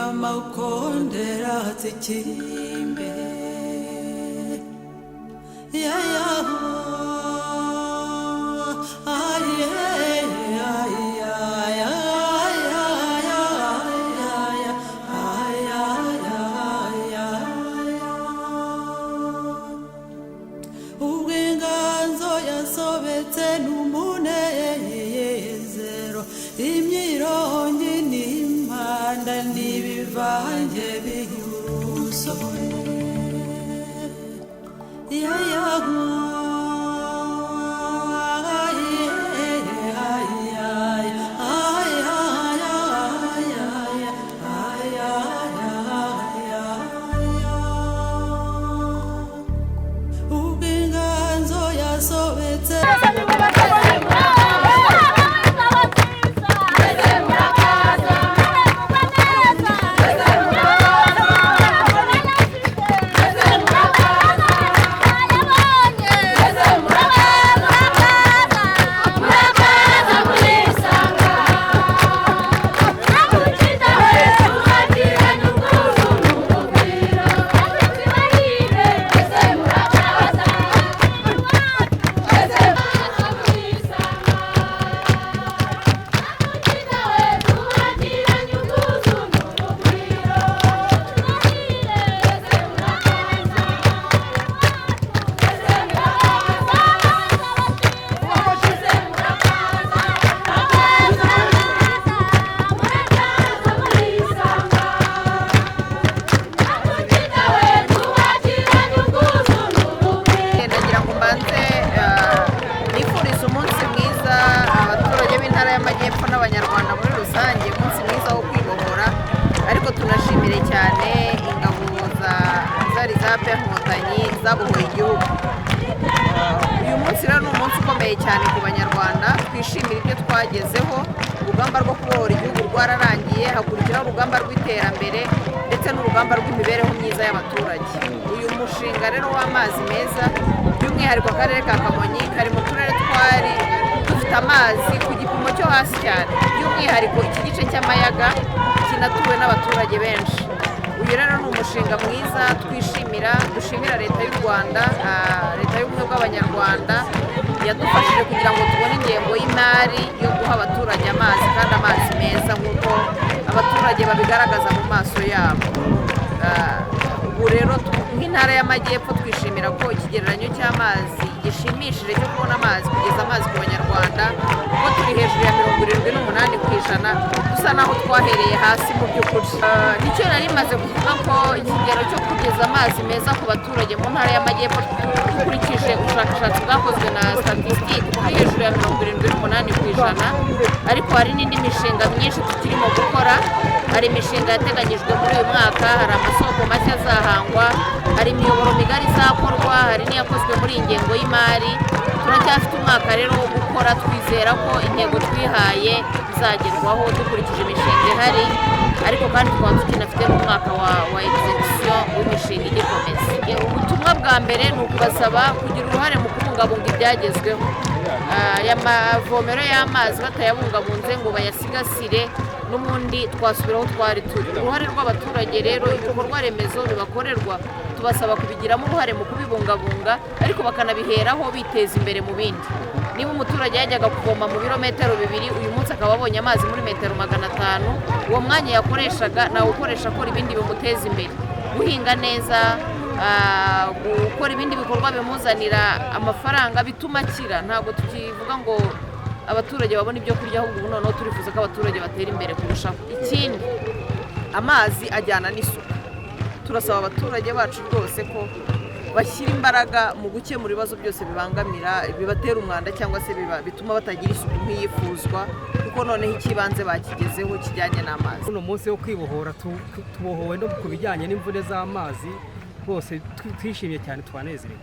amakondera zikimbe ya ya ubwinganzo yasobetse n'umunezero imyirongi n'impanda n'ibivange by'urusobe ya ya n'abanyarwanda muri rusange umunsi mwiza wo kwibohora ariko tunashimire cyane ingabo zari za Inkotanyi zabohoye igihugu. Uyu munsi rero ni umunsi ukomeye cyane ku banyarwanda, twishimira ibyo twagezeho. Urugamba rwo kubohora igihugu rwararangiye, hakurikiraho urugamba rw'iterambere ndetse n'urugamba rw'imibereho myiza y'abaturage. Uyu mushinga rero w'amazi meza by'umwihariko akarere ka Kamonyi kari mu turere twari dufite amazi ku gipimo cyo hasi cyane, by'umwihariko iki gice cy'amayaga kinatuwe n'abaturage benshi. Uyu rero ni umushinga mwiza twishimira, dushimira leta y'u Rwanda, leta y'ubumwe bw'abanyarwanda yadufashije kugira ngo tubone ingengo y'imari yo guha abaturage amazi kandi amazi meza nk'uko abaturage babigaragaza mu maso yabo. Ubu rero nk'intara y'Amajyepfo twishimira ko ikigereranyo cy'amazi gishimishije cyo kubona amazi, kugeza amazi ku banyarwanda, kuko turi hejuru ya 78%, dusa naho twahereye hasi mu by'ukuri. Nicyo nari maze kuvuga ko ikigero cyo kugeza amazi meza ku baturage mu ntara y'Amajyepfo dukurikije ubushakashatsi bwakozwe na statistique kuri hejuru ya 78%, ariko hari n'indi mishinga myinshi tukirimo gukora. Hari imishinga yateganyijwe muri uyu mwaka, hari amasoko mashya azahangwa, hari imiyoboro migari izakorwa, hari n'iyakozwe muri iyi ngengo y'imari. Turacyafite umwaka rero wo gukora, twizera ko intego twihaye izagerwaho dukurikije imishinga ihari, ariko kandi tukaba tukinafite n'umwaka wa execution w'imishinga igikomeza. Ubutumwa bwa mbere ni ukubasaba kugira uruhare mu kubungabunga ibyagezweho. Aya mavomero y'amazi batayabungabunze ngo bayasigasire, n'ubundi twasubiraho twari turi. Uruhare rw'abaturage rero, ibikorwa remezo bibakorerwa tubasaba kubigiramo uruhare mu kubibungabunga, ariko bakanabiheraho biteza imbere mu bindi. Niba umuturage yajyaga kuvoma mu birometero 2, uyu munsi akaba abonye amazi muri metero 500, uwo mwanya yakoreshaga nawukoresha akora ibindi bimuteza imbere, guhinga neza, gukora ibindi bikorwa bimuzanira amafaranga bituma akira. Ntabwo tukivuga ngo abaturage babona ibyo kurya, ahubwo ubu noneho turifuza ko abaturage batera imbere kurushaho. Ikindi, amazi ajyana n'isuku. Turasaba abaturage bacu rwose ko bashyira imbaraga mu gukemura ibibazo byose bibatera umwanda cyangwa se bituma batagira isuku nk'iyifuzwa, kuko noneho ikibanze bakigezeho kijyanye n'amazi. Uno munsi wo kwibohora tubohowe no ku bijyanye n'imvune z'amazi, rwose twishimiye cyane, twanezerewe.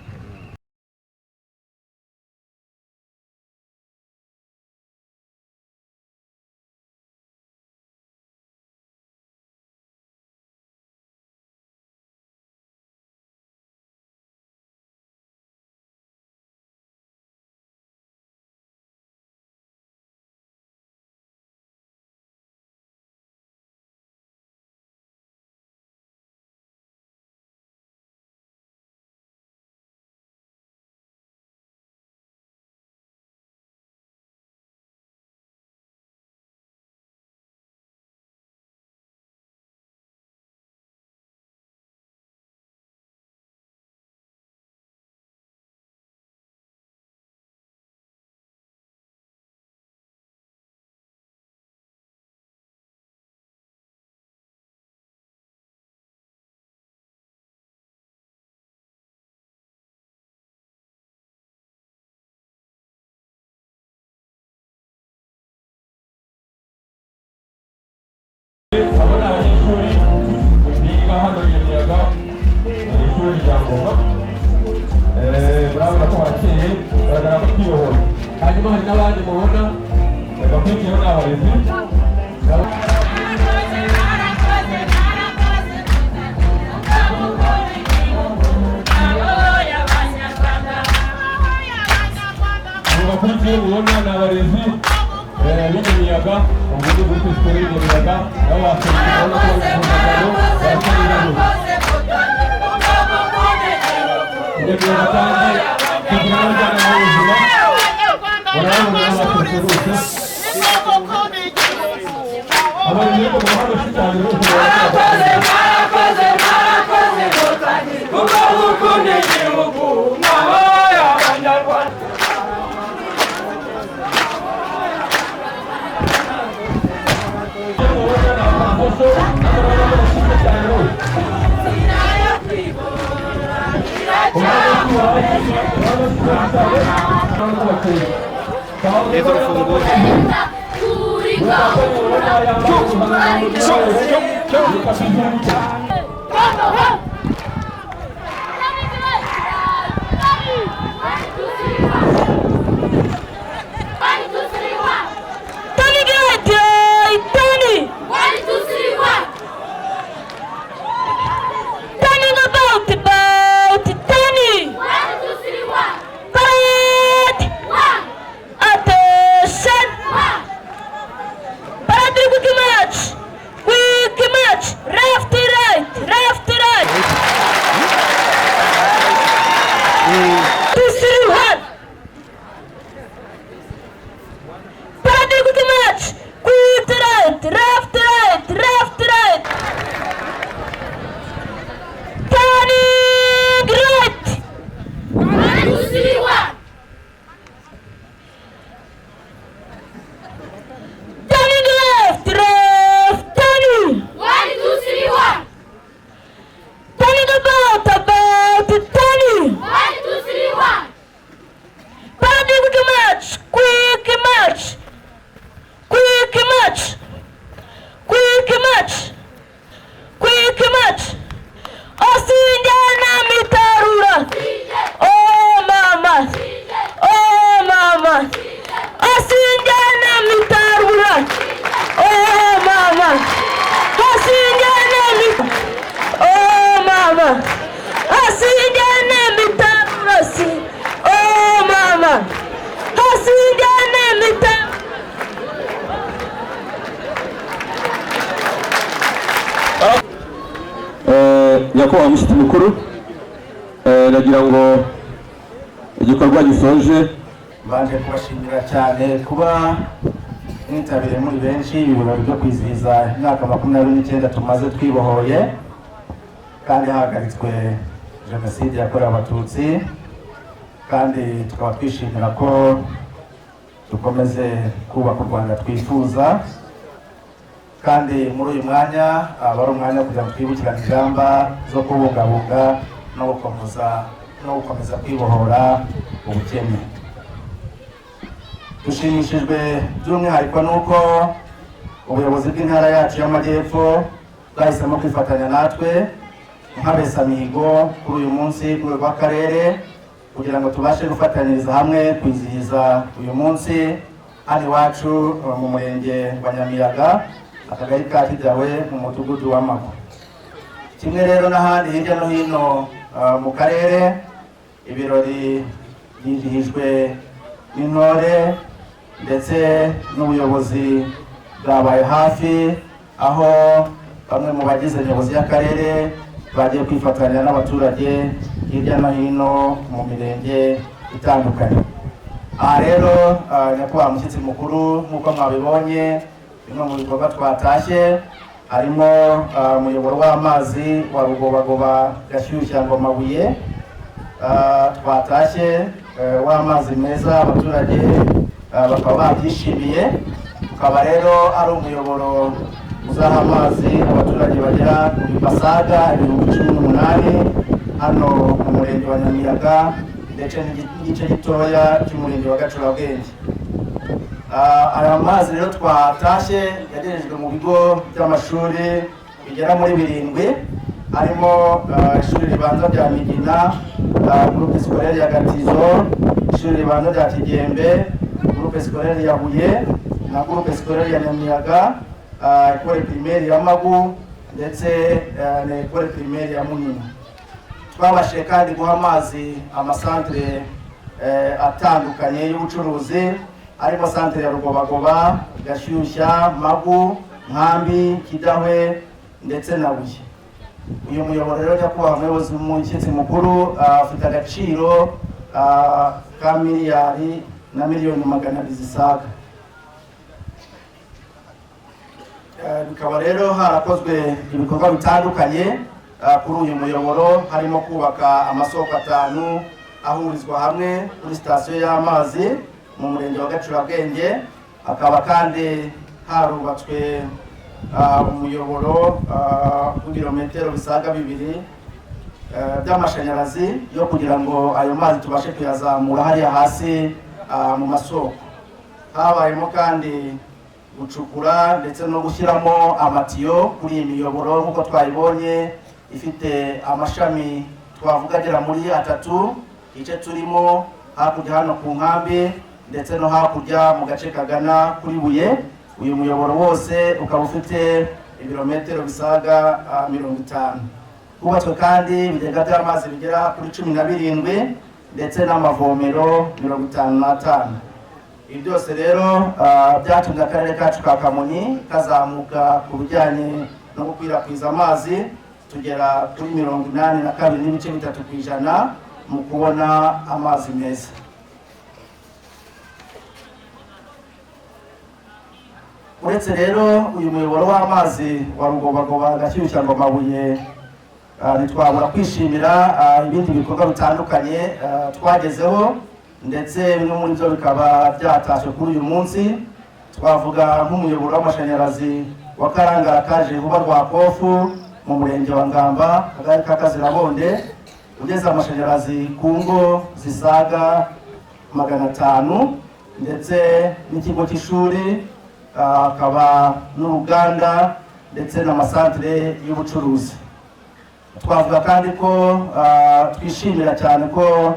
n'abarezi abakurikiye mubona ni abarezi b'imiyaga ubundi groupe scolaire y'imiyaga nabo baserukira no kubungabunga imiyaga kandi kugira ngo njyana mu buzima urabona n'abaturutse bose abarezi bo mu muhanda cyane bose barakoze kuko ukunda igihugu mwahoye abanyarwanda Neza urufunguzo. nyakubahwa mushyitsi mukuru nagira ngo igikorwa gisoje baje kubashimira cyane kuba mwitabiriye muri benshi ibirori byo kwizihiza imyaka 29 tumaze twibohoye kandi hahagaritswe jenoside yakorewe abatutsi kandi tukaba twishimira ko dukomeze kubaka u Rwanda twifuza kandi muri uyu mwanya ari umwanya kugira ngo twibukirane ingamba zo kubungabunga no gukomeza kwibohora ubukene. Dushimishijwe by'umwihariko nuko ubuyobozi bw'intara yacu y'Amajyepfo bwahisemo kwifatanya natwe nk'abesamihigo kuri uyu munsi ku rwego rw'akarere kugira ngo tubashe gufatanyiriza hamwe kwizihiza uyu munsi hano iwacu mu murenge wa Nyamiyaga akagari ka Kidawe mu mudugudu wa Mago. Kimwe rero n'ahandi hirya no hino mu karere ibirori byizihijwe n'intore ndetse n'ubuyobozi bwabaye hafi aho bamwe mu bagize nyobozi y'akarere bagiye kwifatanya n'abaturage hirya no hino mu mirenge itandukanye. Aha rero nyakubahwa mushyitsi mukuru nk'uko mwabibonye bimwe mu bikorwa twatashye harimo umuyoboro w'amazi wa Rugobagoba Gashyushya Ngomabuye twatashye w'amazi meza abaturage bakaba babyishimiye, ukaba rero ari umuyoboro uzaha amazi abaturage bagera basaga 18,000 hano mu murenge wa Nyamiyaga ndetse n'igice gitoya cy'umurenge wa Gacurabwenge. Aya mazi rero twatashye yagerejwe mu bigo by'amashuri bigera muri 7 harimo ishuri ribanza rya Migina, groupe scolaire ya Gatizo, ishuri ribanza rya Kigembe, groupe scolaire ya Huye, na groupe scolaire ya Nyamiyaga, école primaire ya Magu ndetse na école primaire ya Munyinya. Twabashije kandi guha amazi amasantere atandukanye y'ubucuruzi arimo santere ya Rugobagoba, Gashyushya, Magu, Nkambi, Kidahwe ndetse na Buye. Uyu muyoboro rero nyakubahwa umuyobozi w'umushyitsi mukuru afite agaciro ka miliyari na miliyoni 200 zisaga. Bikaba rero harakozwe ibikorwa bitandukanye kuri uyu muyoboro, harimo kubaka amasoko 5 ahurizwa hamwe kuri sitasiyo y'amazi mu murenge wa Gacurabwenge. Akaba kandi harubatswe umuyoboro w'ibirometero bisaga 2 by'amashanyarazi yo kugira ngo ayo mazi tubashe kuyazamura hariya hasi mu masoko. Habayemo kandi gucukura ndetse no gushyiramo amatiyo kuri iyi miyoboro nk'uko twayibonye, ifite amashami twavuga agera muri 3, igice turimo hakurya hano ku Nkambi ndetse no hakurya mu gace kagana kuri Buye. Uyu muyoboro wose ukaba ufite ibirometero bisaga 50. Hubatswe kandi ibigega by'amazi bigera kuri 17 ndetse n'amavomero 55. Ibi byose rero byatumye akarere kacu ka Kamonyi kazamuka ku bijyanye no gukwirakwiza amazi tugera kuri 82.3% mu kubona amazi meza. Uretse rero uyu muyoboro w'amazi wa Rugobagoba, Gashyushya, Mabuye, ntitwabura kwishimira ibindi bikorwa bitandukanye twagezeho, ndetse bimwe muri byo bikaba byatashywe kuri uyu munsi. Twavuga nk'umuyoboro w'amashanyarazi wa Karangara kaje vuba rwa Kofu mu murenge wa Ngamba, akagari ka Kazirabonde, ugeze amashanyarazi ku ngo zisaga 500, ndetse n'ikigo cy'ishuri, akaba n'uruganda ndetse n'amasantere y'ubucuruzi. Twavuga kandi ko twishimira cyane ko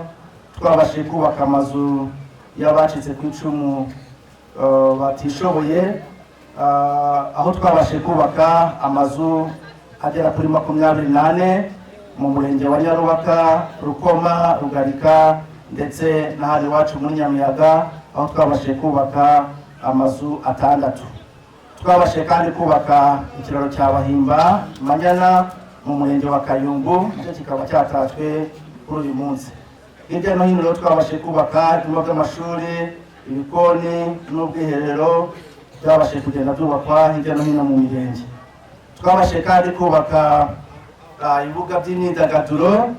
twabashije kubaka amazu y'abacitse ku icumu batishoboye, aho twabashije kubaka amazu agera kuri 28 mu murenge wa Nyarubaka, Rukoma, Rugarika ndetse n'ahandi iwacu muri Nyamiyaga, aho twabashije kubaka amazu 6. Twabashije kandi kubaka ikiraro cya Bahimba Manyana mu murenge wa Kayumbu, nicyo kikaba cyatatswe kuri uyu munsi. Hirya no hino twabashije kubaka ibyumba by'amashuri, ibikoni n'ubwiherero byabashije kugenda byubakwa hirya no hino mu mirenge. Twabashije kandi kubaka ibibuga by'imyidagaduro,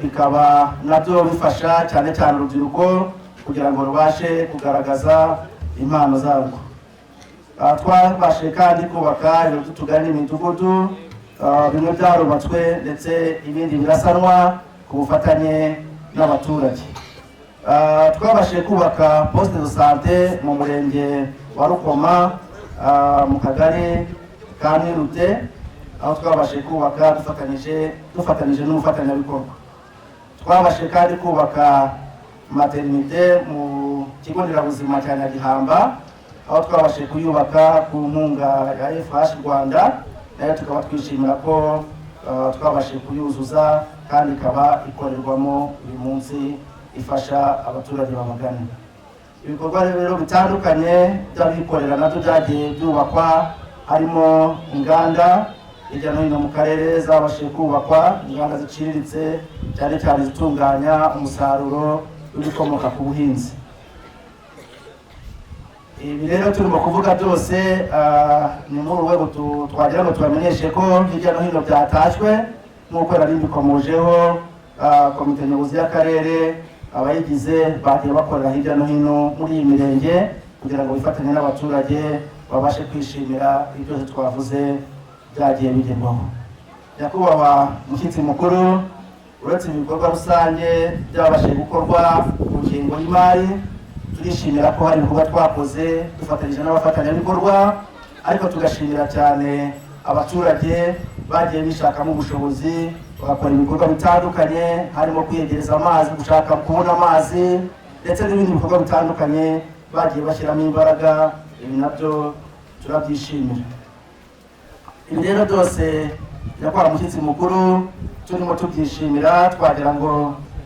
bikaba nabyo bifasha cyane cyane urubyiruko kugira ngo rubashe kugaragaza impano zarwo. Twabashije kandi kubaka ibiro by'utugari n'imidugudu, bimwe byarubatswe ndetse ibindi birasanwa ku bufatanye n'abaturage. Twabashije kubaka poste de santé mu murenge wa Rukoma, mu kagari ka Nirute, aho twabashije kubaka dufatanyije n'umufatanyabikorwa. Twabashije kandi kubaka maternité mu kigo nderabuzima cya Nyagihamba, aho twabashije kuyubaka ku nkunga ya FH Rwanda, nayo tukaba twishimira ko twabashije kuyuzuza kandi ikaba ikorerwamo uyu munsi, ifasha abaturage babagana. Ibikorwa rero bitandukanye by'abikorera nabyo byagiye byubakwa, harimo inganda hirya no hino mu karere zabashije kubakwa, inganda ziciriritse cyane cyane zitunganya umusaruro w'ibikomoka ku buhinzi. Ibi rero turimo kuvuga byose ni mu rwego twagira ngo tubamenyeshe ko hirya no hino byatashywe nk'uko nari mbikomojeho. Komite nyobozi y'akarere abayigize bagiye bakorera hirya no hino muri iyi mirenge kugira ngo bifatanye n'abaturage babashe kwishimira ibyo byose twavuze byagiye bigerwaho. Nyakubahwa mushyitsi mukuru, uretse ibikorwa rusange byabashije gukorwa ku ngengo y'imari, turishimira ko hari ibikorwa twakoze dufatanyije n'abafatanyabikorwa, ariko tugashimira cyane abaturage bagiye bishakamo ubushobozi bagakora ibikorwa bitandukanye, harimo kwiyegereza amazi, gushaka kubona amazi ndetse n'ibindi bikorwa bitandukanye bagiye bashyiramo imbaraga, ibi nabyo turabyishimira. Ibi rero byose nyakubahwa mushyitsi mukuru turimo tubyishimira, twagira ngo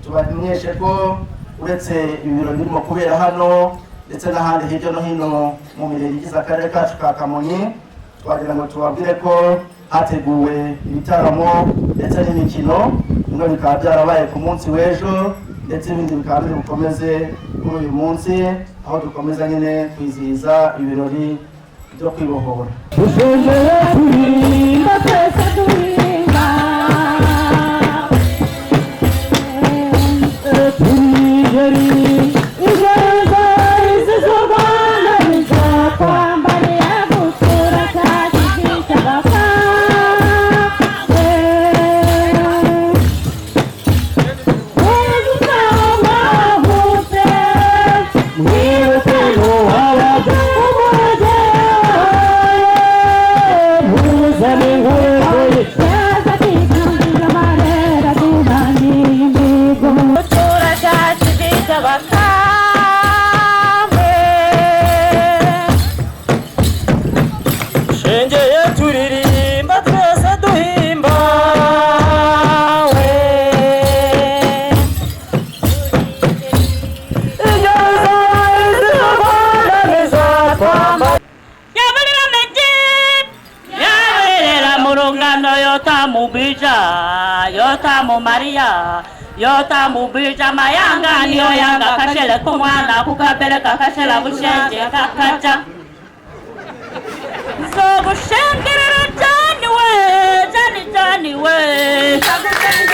tubamenyeshe ko uretse ibi birori birimo kubera hano ndetse n'ahandi hirya no hino mu mirenge igize akarere kacu ka Kamonyi, twagira ngo tubabwire ko hateguwe ibitaramo ndetse n'imikino, bimwe bikaba byarabaye ku munsi w'ejo ndetse ibindi bikaba biri bukomeze kuri uyu munsi, aho dukomeza nyine kwizihiza ibirori byo kwibohora. Yotamu Maria, Yotamu Bija Mayanga, Yoyanga Kashela Kumwana, Kukapeleka Kashela Bushenge Kakacha. So Bushenge Johnny way, Johnny way. Johnny way.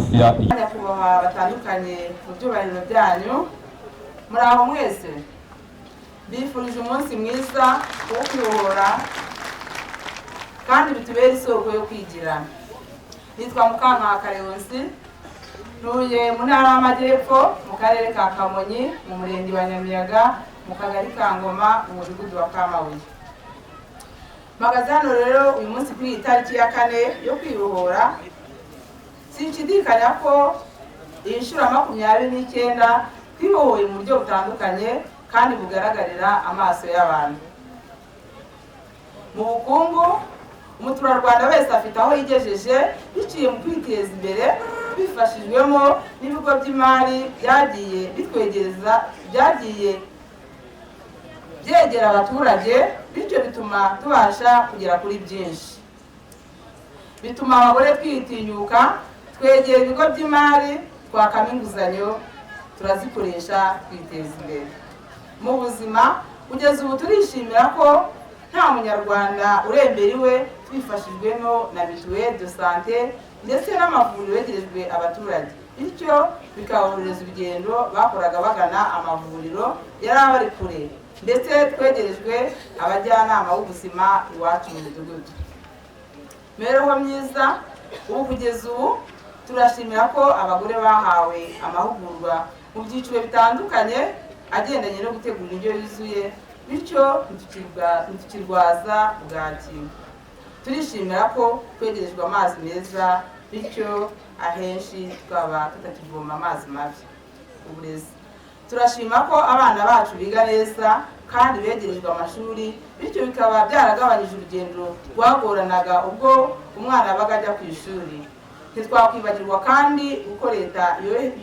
Theodosia. Nyakubahwa batandukanye mu byubahiro byanyu muri aho mwese bifurije umunsi mwiza wo kwibohora kandi bitubera isoko yo kwigira. Nitwa Mukankaka Leonsi, ntuye mu ntara y'Amajyepfo mu karere ka Kamonyi mu murenge wa Nyamiyaga mu kagari ka Ngoma mu mudugudu wa Kamabuye. Mpagaze hano rero uyu munsi kuri iyi tariki ya 4 yo kwibohora, sinshidikanya ko iyi nshuro 29 twibohoye mu buryo butandukanye kandi bugaragarira amaso y'abantu. Mu bukungu, umuturarwanda wese afite aho yigejeje biciye mu kwiteza imbere bifashijwemo n'ibigo by'imari byagiye bitwegereza, byagiye byegera abaturage, bityo bituma tubasha kugera kuri byinshi. Bituma abagore twitinyuka, twegera ibigo by'imari, twakamo inguzanyo, turazikoresha kwiteza imbere. Mu buzima kugeza ubu turishimira ko nta munyarwanda urembera iwe, twifashijwemo na mituweli de sante ndetse n'amavuriro yegerejwe abaturage, bityo bikaborohereza urugendo bakoraga bagana amavuriro yari abari kure, ndetse twegerejwe abajyanama b'ubuzima iwacu mu midugudu. Mibereho myiza, ubu kugeza ubu turashimira ko abagore bahawe amahugurwa mu byiciro bitandukanye agendanye no gutegura indyo yuzuye, bityo ntitukirwaza bwaki. Turishimira ko twegerejwe amazi meza, bityo ahenshi tukaba tutakivoma amazi mabi. Uburezi, turashima ko abana bacu biga neza kandi begerejwe amashuri, bityo bikaba byaragabanyije urugendo rwagoranaga ubwo umwana yabaga ajya ku ishuri. Ntitwakwibagirwa kandi uko leta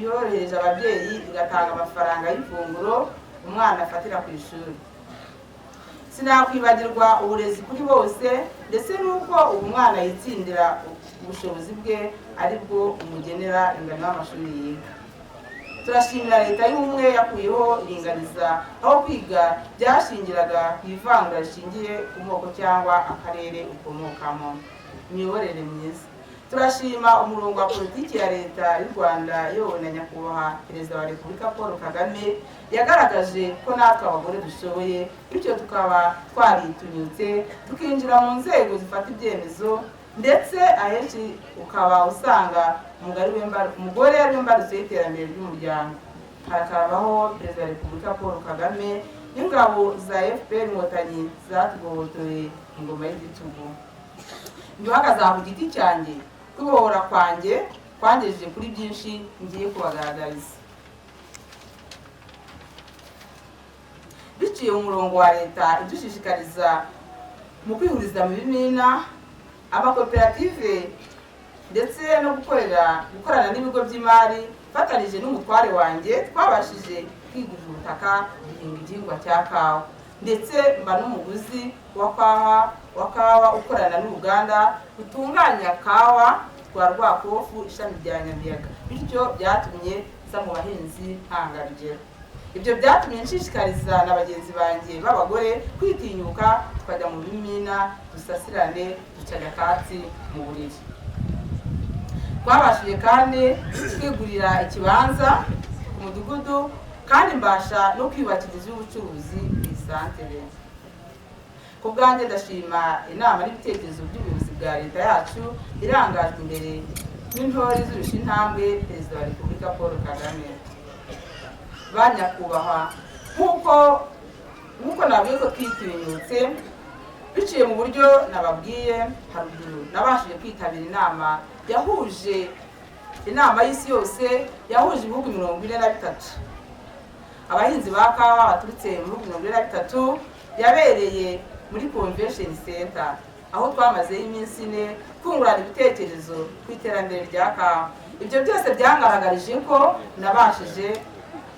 yorohereje ababyeyi igatanga amafaranga y'ifunguro umwana afatira ku ishuri. Sinakwibagirwa uburezi kuri bose, ndetse n'uko ubu umwana yitsindira ubushobozi bwe ari bwo umugenera ingano y'amashuri yiga. Turashimira leta y'ubumwe yakuyeho iringaniza aho kwiga byashingiraga ku ivangura rishingiye ku moko cyangwa akarere ukomokamo. Imiyoborere myiza, turashima umurongo wa politiki ya leta y'u Rwanda iyobowe na Nyakubahwa Perezida wa Repubulika Paul Kagame yagaragaje ko natwe abagore dushoboye, bityo tukaba twaritunyutse tukinjira mu nzego zifata ibyemezo, ndetse ahenshi ukaba usanga umugore ari imbarutso y'iterambere ry'umuryango. Harakabaho Perezida wa Repubulika Paul Kagame n'ingabo za FPR Inkotanyi zatugobotoye ingoma y'igitugu. Nduhagaze ku giti cyanjye, kwibohora kwanjye kwangejeje kuri byinshi ngiye kubagaragariza. Biciye umurongo wa leta idushishikariza mu kwihuriza mu bimina, amakoperative ndetse no gukorana n'ibigo by'imari, fatanije n'umutware wanjye twabashije kwigurira ubutaka duhinga igihingwa cya kawa, ndetse mba n'umuguzi wa kawa ukorana n'uruganda rutunganya kawa rwa Rwakofu ishami rya Nyamiyaga, bityo byatumye nza mu bahinzi ntangarugero. Ibyo byatumye nshishikariza na bagenzi banjye b'abagore kwitinyuka tukajya mu bimina, dusasirane, duca nyakatsi mu buriri. Twabashije kandi kwigurira ikibanza ku mudugudu, kandi mbasha no kwiyubakiriza y'ubucuruzi ku isantere. Ku bwanjye ndashima inama n'ibitekerezo by'ubuyobozi bwa leta yacu irangajwe imbere n'intore zirusha intambwe Perezida wa Repubulika Paul Kagame. Banyakubahwa, nk'uko nabwiye ko twitinyutse biciye mu buryo nababwiye haruguru, nabashije kwitabira inama y'isi yose yahuje ibihugu 43. Abahinzi ba kawa baturutse mu bihugu 43 yabereye muri Convention Center, aho twamazeho iminsi 4 twungurana ibitekerezo ku iterambere rya kawa. Ibyo byose byangaragarije ko nabashije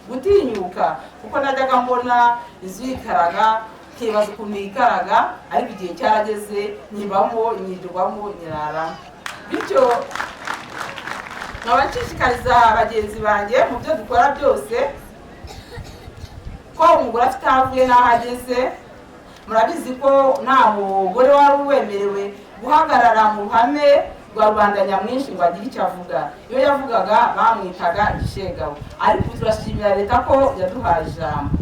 gutinyuka, kuko najyaga mbona inzu y'ikaraga nkibaza ukuntu yikaraga, ariko igihe cyarageze nyibamo, nyirwamo, nyirara. Bityo nkabashishikariza bagenzi banjye mu byo dukora byose ko umugore afite avuye n'aho ageze. Murabizi ko nta mugore wari wemerewe guhagarara mu ruhame rwa rubanda nyamwinshi ngo agire icyo avuga. Iyo yavugaga bamwitaga igishegabo, ariko turashimira leta ko yaduhaye ijambo.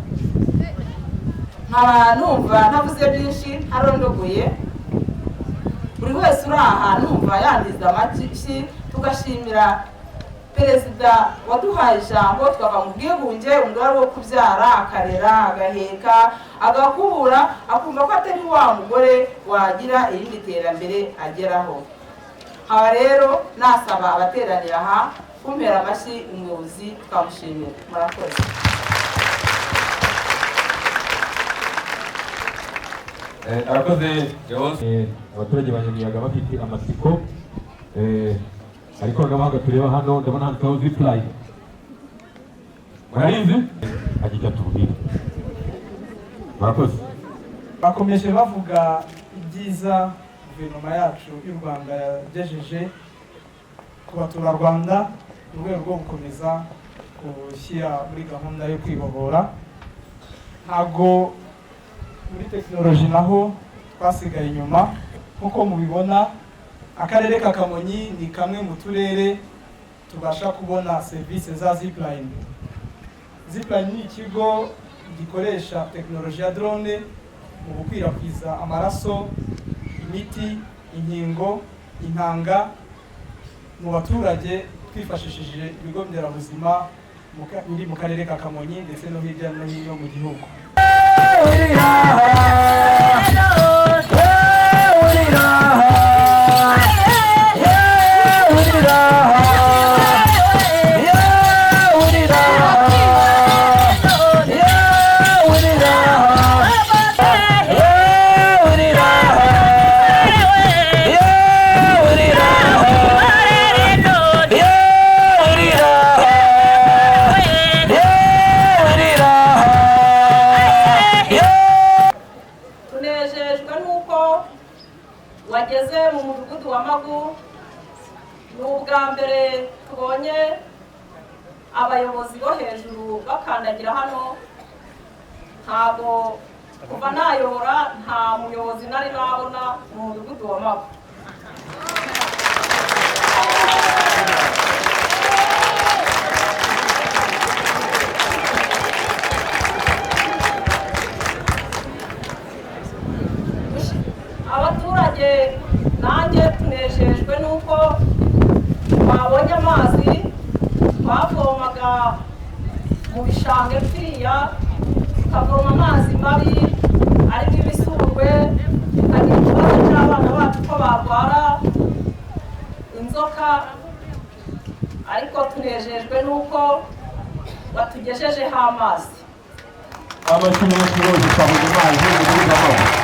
Nkaba numva ntavuze byinshi ntarondogoye, buri wese uri aha numva yandiza amashyi, tugashimira perezida waduhaye ijambo, tukava mu bwigunge, umugore wo kubyara akarera agaheka agakubura, akumva ko atari wa mugore wagira irindi terambere ageraho. Haba rero nasaba abateranira aha kumpera amashyi umuyobozi tukamushimira. Murakoze. Arakoze Leonce. Abaturage ba Nyamiyaga bafite amatsiko, ariko n'abahanga tureba hano ndabona handitseho zipline. Murabizi agira tubwire. Murakoze. Bakomeje bavuga ibyiza guverinoma yacu y'u Rwanda yagejeje ku baturarwanda mu rwego rwo gukomeza gushyira muri gahunda yo kwibohora. Ntabwo muri tekinoloji naho twasigaye inyuma, nk'uko mubibona akarere ka Kamonyi ni kamwe mu turere tubasha kubona serivisi za zipline. Zipline ni ikigo gikoresha tekinoloji ya drone mu gukwirakwiza amaraso, imiti, inkingo, intanga mu baturage twifashishije ibigo nderabuzima biri mu karere ka Kamonyi ndetse no hirya no hino mu gihugu. wageze mu mudugudu wa Magu. Ni ubwa mbere tubonye abayobozi bo hejuru bakandagira hano. Ntabwo kuva nayobora nta muyobozi nari nabona mu mudugudu wa Magu. Abaturage nanjye tunejejwe nuko twabonye amazi, twavomaga mu bishanga biriya, tukavoma amazi mabi arimo ibisurwe, tukagira ikibazo cy'abana bacu ko barwara inzoka, ariko tunejejwe nuko batugejejeho amazi. Abakiriya bose twabonye amazi mu gihugu cy'Amazi.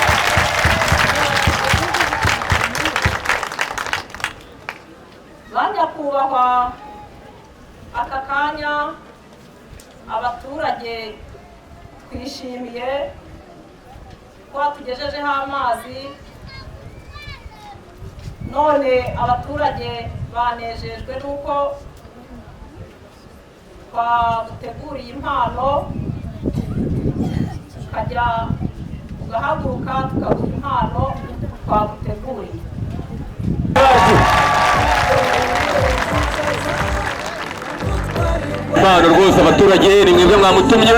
Banyakubahwa, aka kanya abaturage twishimiye ko tugejejeho amazi, none abaturage banejejwe nuko twaguteguriye impano, tukagira tugahaguruka tukaguha impano twaguteguriye. Impano rwose abaturage ni mwebwe mwamutumye,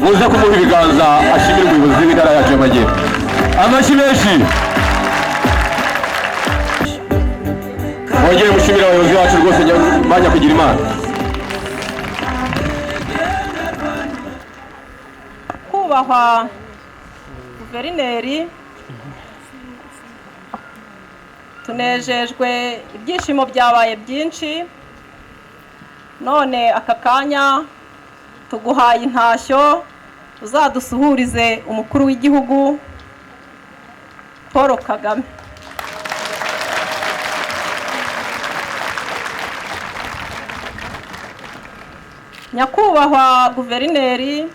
muze kumuha ibiganza ashimira umuyobozi w'intara yacu y'Amajyepfo. Amashyi menshi. Mwongere mushimira abayobozi bacu rwose bajya kugira imana. Kubahwa Guverineri, tunejejwe, ibyishimo byabaye byinshi, none aka kanya tuguhaye intashyo uzadusuhurize umukuru w'igihugu Paul Kagame. Nyakubahwa Guverineri,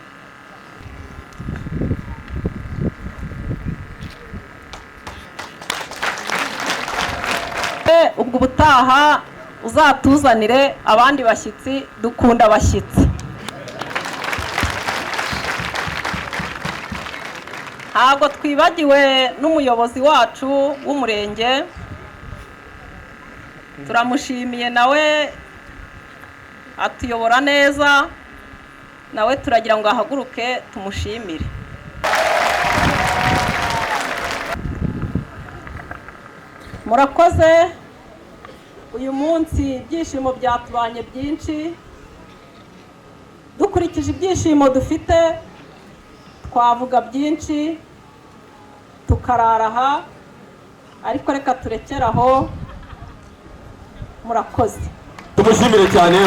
ubwo ubutaha uzatuzanire abandi bashyitsi, dukunda abashyitsi. Ntabwo twibagiwe n'umuyobozi wacu w'umurenge turamushimiye nawe atuyobora neza, nawe turagira ngo ahaguruke tumushimire. Murakoze. Uyu munsi ibyishimo byatubanye byinshi, dukurikije ibyishimo dufite twavuga byinshi tukararaha, ariko reka turekeraho. Murakoze. Tumushimire cyane.